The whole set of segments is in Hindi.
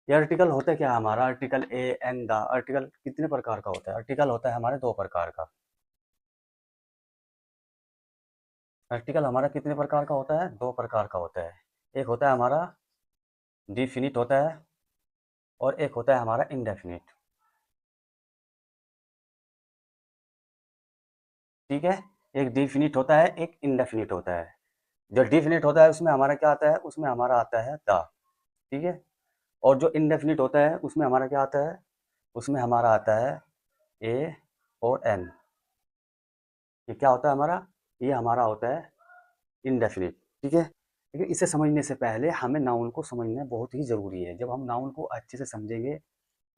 ये आर्टिकल होता है क्या हमारा, article a an the, article कितने प्रकार का होता है? आर्टिकल होता है हमारे दो प्रकार का। आर्टिकल हमारा कितने प्रकार का होता है? दो प्रकार का होता है। एक होता है हमारा डिफिनिट होता है, और एक होता है हमारा इनडेफिनिट। ठीक है, एक डिफिनिट होता है, एक इनडेफिनिट होता है। जो डिफिनिट होता है उसमें हमारा क्या आता है? उसमें हमारा आता है द। ठीक है, और जो इनडेफिनिट होता है उसमें हमारा क्या आता है? उसमें हमारा आता है ए और एन। ये क्या होता है हमारा? ये हमारा होता है इनडेफिनिट। ठीक है, लेकिन इसे समझने से पहले हमें नाउन को समझना बहुत ही ज़रूरी है। जब हम नाउन को अच्छे से समझेंगे,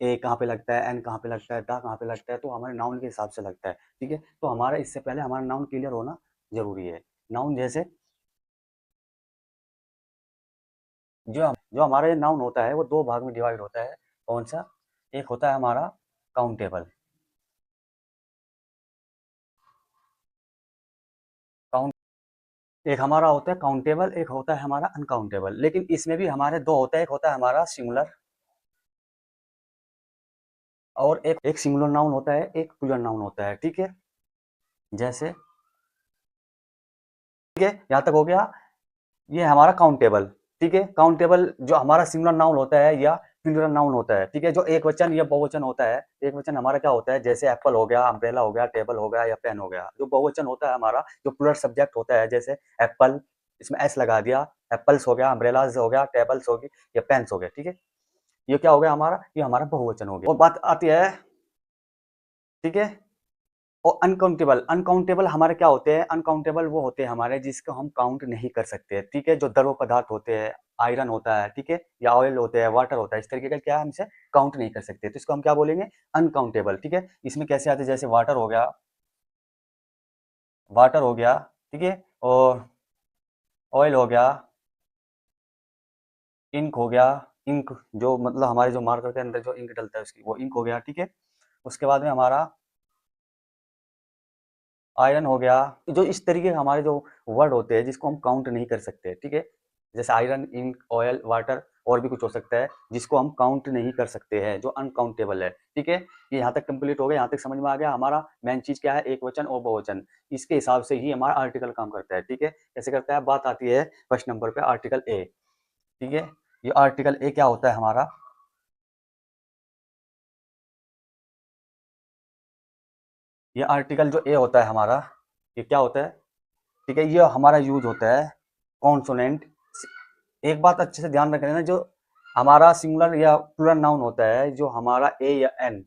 ए कहाँ पे लगता है, एन कहाँ पे लगता है, दा कहाँ पे लगता है, तो हमारे नाउन के हिसाब से लगता है। ठीक है, तो हमारा इससे पहले हमारा नाउन क्लियर होना ज़रूरी है। नाउन जैसे जो हमारा ये नाउन होता है वो दो भाग में डिवाइड होता है। कौन सा? एक होता है हमारा काउंटेबल। काउंट एक हमारा होता है काउंटेबल, एक होता है हमारा अनकाउंटेबल। लेकिन इसमें भी हमारे दो होता है, एक होता है हमारा सिंगुलर, और एक सिंगुलर नाउन होता है, एक प्लूरल नाउन होता है। ठीक है, जैसे ठीक है, यहाँ तक हो गया। ये हमारा काउंटेबल। ठीक है, काउंटेबल जो हमारा सिंगुलर नाउन होता है या प्लूरल नाउन होता है। ठीक है, जो एक वचन या बहुवचन होता है। एक वचन हमारा क्या होता है? जैसे एप्पल हो गया, अम्ब्रेला हो गया, टेबल हो गया या पेन हो गया। जो बहुवचन होता है हमारा, जो प्लूरल सब्जेक्ट होता है, जैसे एप्पल, इसमें एस लगा दिया, एप्पल्स हो गया, अम्ब्रेलाज हो गया, टेबल्स होगी या पेन्स हो गए। ठीक है, ये क्या हो गया हमारा? ये हमारा बहुवचन हो गया। और बात आती है, ठीक है, और अनकाउंटेबल। अनकाउंटेबल हमारे क्या होते हैं? अनकाउंटेबल वो होते हैं हमारे जिसको हम काउंट नहीं कर सकते। ठीक है, जो द्रव पदार्थ होते हैं, आयरन होता है, ठीक है, या ऑयल होते हैं, वाटर होता है, इस तरीके का क्या हम इसे काउंट नहीं कर सकते, तो इसको हम क्या बोलेंगे? अनकाउंटेबल। ठीक है, इसमें कैसे आते हैं? जैसे वाटर हो गया, वाटर हो गया, ठीक है, और ऑयल हो गया, इंक हो गया, इंक जो मतलब हमारे जो मार्कर के अंदर जो इंक डलता है उसकी, वो इंक हो गया। ठीक है, उसके बाद में हमारा आयरन हो गया। जो इस तरीके के हमारे जो वर्ड होते हैं जिसको हम काउंट नहीं कर सकते। ठीक है, जैसे आयरन, इंक, ऑयल, वाटर, और भी कुछ हो सकता है जिसको हम काउंट नहीं कर सकते हैं, जो अनकाउंटेबल है। ठीक है, ये यहाँ तक कंप्लीट हो गया, यहाँ तक समझ में आ गया। हमारा मेन चीज क्या है? एक वचन और बहुवचन। इसके हिसाब से ही हमारा आर्टिकल काम करता है। ठीक है, कैसे करता है? बात आती है फर्स्ट नंबर पे आर्टिकल ए। ठीक है, ये आर्टिकल ए क्या होता है हमारा? ये आर्टिकल जो ए होता है हमारा, ये क्या होता है? ठीक है, ये हमारा यूज होता है कॉन्सोनेंट। एक बात अच्छे से ध्यान रखना, जो हमारा सिंगुलर या प्लूरल नाउन होता है, जो हमारा ए या एन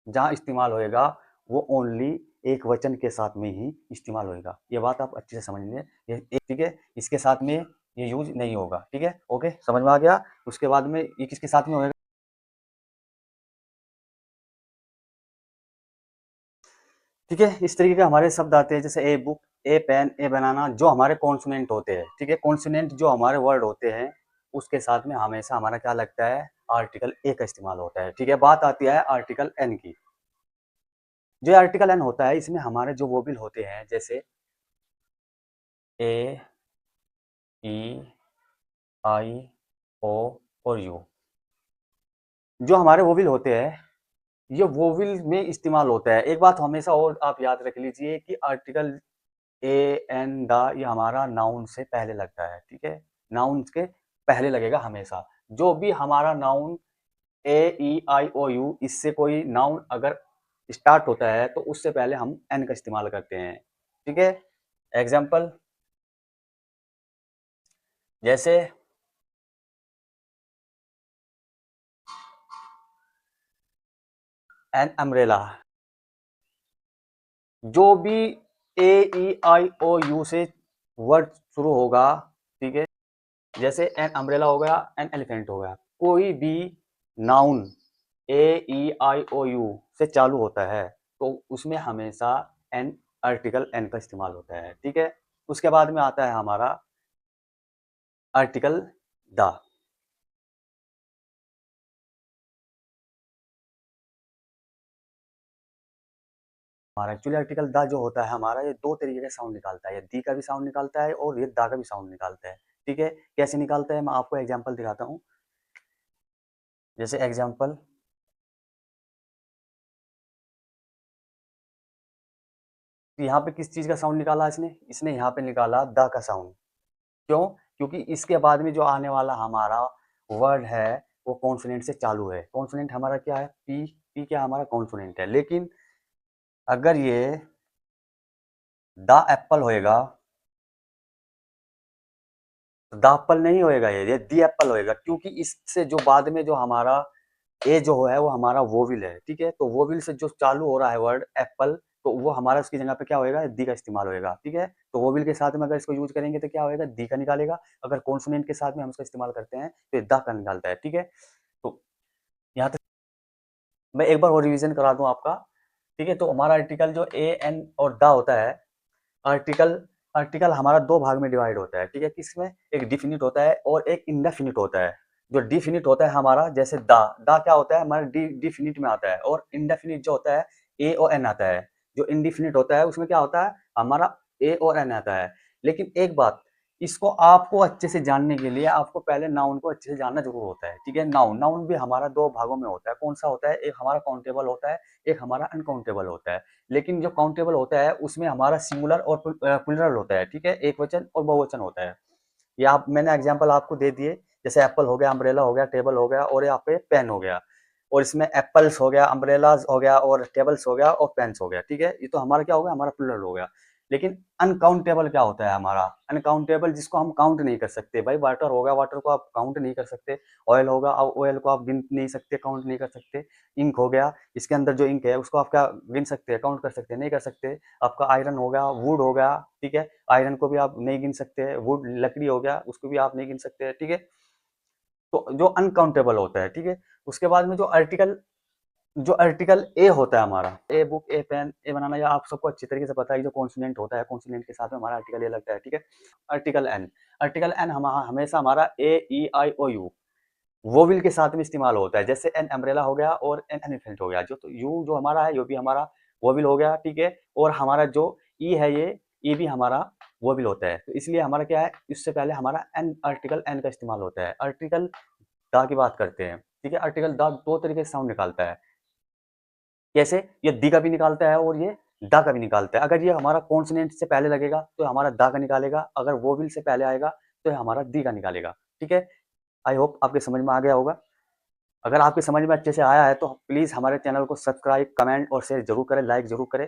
जहाँ इस्तेमाल होएगा, वो ओनली एक वचन के साथ में ही इस्तेमाल होएगा। ये बात आप अच्छे से समझ लें। ठीक है, इसके साथ में ये यूज नहीं होगा। ठीक है, ओके, समझ में आ गया। उसके बाद में ये किसके साथ में होएगा? ठीक है, इस तरीके के हमारे शब्द आते हैं, जैसे ए बुक, ए पेन, ए बनाना, जो हमारे कॉन्सोनेंट होते हैं। ठीक है, कॉन्सोनेंट जो हमारे वर्ड होते हैं उसके साथ में हमेशा हमारा क्या लगता है? आर्टिकल ए का इस्तेमाल होता है। ठीक है, बात आती है आर्टिकल एन की। जो आर्टिकल एन होता है, इसमें हमारे जो वोबिल होते हैं, जैसे ए, ई, आई, ओ और यू, जो हमारे वोबिल होते हैं, ये वोविल में इस्तेमाल होता है। एक बात हमेशा और आप याद रख लीजिए कि आर्टिकल ए एन द ये हमारा नाउन से पहले लगता है। ठीक है, नाउन के पहले लगेगा हमेशा। जो भी हमारा noun A E I O you, इससे कोई नाउन अगर स्टार्ट होता है तो उससे पहले हम एन का इस्तेमाल करते हैं। ठीक है, एग्जाम्पल जैसे एन अम्ब्रेला। जो भी ए ई आई ओ यू से वर्ड शुरू होगा, ठीक है, जैसे एन अम्ब्रेला हो गया, एन एलिफेंट हो गया, कोई भी noun A E I O you से चालू होता है तो उसमें हमेशा एन, आर्टिकल एन का इस्तेमाल होता है। ठीक है, उसके बाद में आता है हमारा आर्टिकल द। हमारा एक्चुअली आर्टिकल द जो होता है हमारा, ये दो तरीके का साउंड निकालता है। ये दी का भी साउंड निकालता है और ये दा का भी साउंड निकालता है। ठीक है, कैसे निकालता है मैं आपको एग्जांपल दिखाता हूँ। जैसे एग्जाम्पल, यहाँ पे किस चीज का साउंड निकाला इसने, इसने यहाँ पे निकाला द का साउंड। क्यों? क्योंकि इसके बाद में जो आने वाला हमारा वर्ड है वो कॉन्सोनेंट से चालू है। कॉन्सोनेंट हमारा क्या है? पी। पी क्या हमारा कॉन्सोनेंट है। लेकिन अगर ये द एप्पल होएगा तो द एप्पल नहीं होएगा, ये दी एप्पल होएगा, क्योंकि इससे जो बाद में जो हमारा ए जो है वो हमारा वोविल है। ठीक है, तो वोविल से जो चालू हो रहा है वर्ड एप्पल, तो वो हमारा उसकी जगह पे क्या होएगा? दी का इस्तेमाल होएगा। ठीक है, तो वोविल के साथ में अगर इसको यूज करेंगे तो क्या होएगा? दी का निकालेगा। अगर कॉन्सोनेंट के साथ में हम इसका इस्तेमाल करते हैं तो ये द का निकालता है। ठीक है, तो यहाँ तक मैं एक बार और रिवीजन करा दूं आपका। ठीक है, तो हमारा आर्टिकल जो ए एन और द होता है, आर्टिकल आर्टिकल हमारा दो भाग में डिवाइड होता है। ठीक है, किसमें? एक डिफिनिट होता है और एक इंडेफिनिट होता है। जो डिफिनिट होता है हमारा, जैसे द, द क्या होता है? हमारा डिफिनिट में आता है, और इंडेफिनिट जो होता है ए और एन आता है। जो इनडिफिनिट होता है उसमें क्या होता है? हमारा ए और एन आता है। लेकिन एक बात, इसको आपको अच्छे से जानने के लिए आपको पहले नाउन को अच्छे से जानना जरूर होता है। ठीक है, नाउन नाउन भी हमारा दो भागों में होता है। कौन सा होता है? एक हमारा काउंटेबल होता है, एक हमारा अनकाउंटेबल होता है। लेकिन जो काउंटेबल होता है उसमें हमारा सिंगुलर और प्लूरल होता है। ठीक है, एक वचन और बहुवचन होता है। ये आप मैंने एग्जांपल आपको दे दिए, जैसे एप्पल हो गया, अम्ब्रेला हो गया, टेबल हो गया, और यहाँ पे पेन हो गया। और इसमें एप्पल्स हो गया, अम्ब्रेलाज हो गया, और टेबल्स हो गया, और पेन्स हो गया। ठीक है, ये तो हमारा क्या हो गया? हमारा प्लूरल हो गया। लेकिन अनकाउंटेबल क्या होता है हमारा? अनकाउंटेबल जिसको हम काउंट नहीं कर सकते। भाई वाटर होगा, वाटर को आप काउंट नहीं कर सकते। ऑयल होगा, अब ऑयल को आप गिन नहीं सकते, काउंट नहीं कर सकते। इंक हो गया, इसके अंदर जो इंक है उसको आप क्या गिन सकते हैं? काउंट कर सकते हैं? नहीं कर सकते। आपका आयरन हो गया, वुड हो गया। ठीक है, आयरन को भी आप नहीं गिन सकते। वुड लकड़ी हो गया, उसको भी आप नहीं गिन सकते। ठीक है, तो जो अनकाउंटेबल होता है। ठीक है, उसके बाद में जो आर्टिकल ए होता है हमारा, ए बुक, ए पेन, ए बनाना, या आप सबको अच्छी तरीके से पता है जो कॉन्सोनेंट होता है, कॉन्सोनेंट के साथ में हमारा आर्टिकल ए लगता है। ठीक है, आर्टिकल एन, आर्टिकल एन हमेशा हमारा ए ई आई ओ यू वोविल के साथ में इस्तेमाल होता है। जैसे एन अम्ब्रेला हो गया और एन एलिफेंट हो गया, जो तो यू जो हमारा है, यो भी हमारा वोविल हो गया। ठीक है, और हमारा जो ई है, ये ई भी हमारा वोविल होता है। तो इसलिए हमारा क्या है? इससे पहले हमारा एन, आर्टिकल एन का इस्तेमाल होता है। आर्टिकल दा की बात करते हैं। ठीक है, आर्टिकल दा दो तरीके से साउंड निकालता है। कैसे? ये दी का भी निकालता है और ये दा का भी निकालता है। अगर ये हमारा कॉन्सोनेंट से पहले लगेगा तो हमारा दा का निकालेगा, अगर वोविल से पहले आएगा तो हमारा दी का निकालेगा। ठीक है, आई होप आपके समझ में आ गया होगा। अगर आपके समझ में अच्छे से आया है तो प्लीज़ हमारे चैनल को सब्सक्राइब, कमेंट और शेयर जरूर करें, लाइक जरूर करें।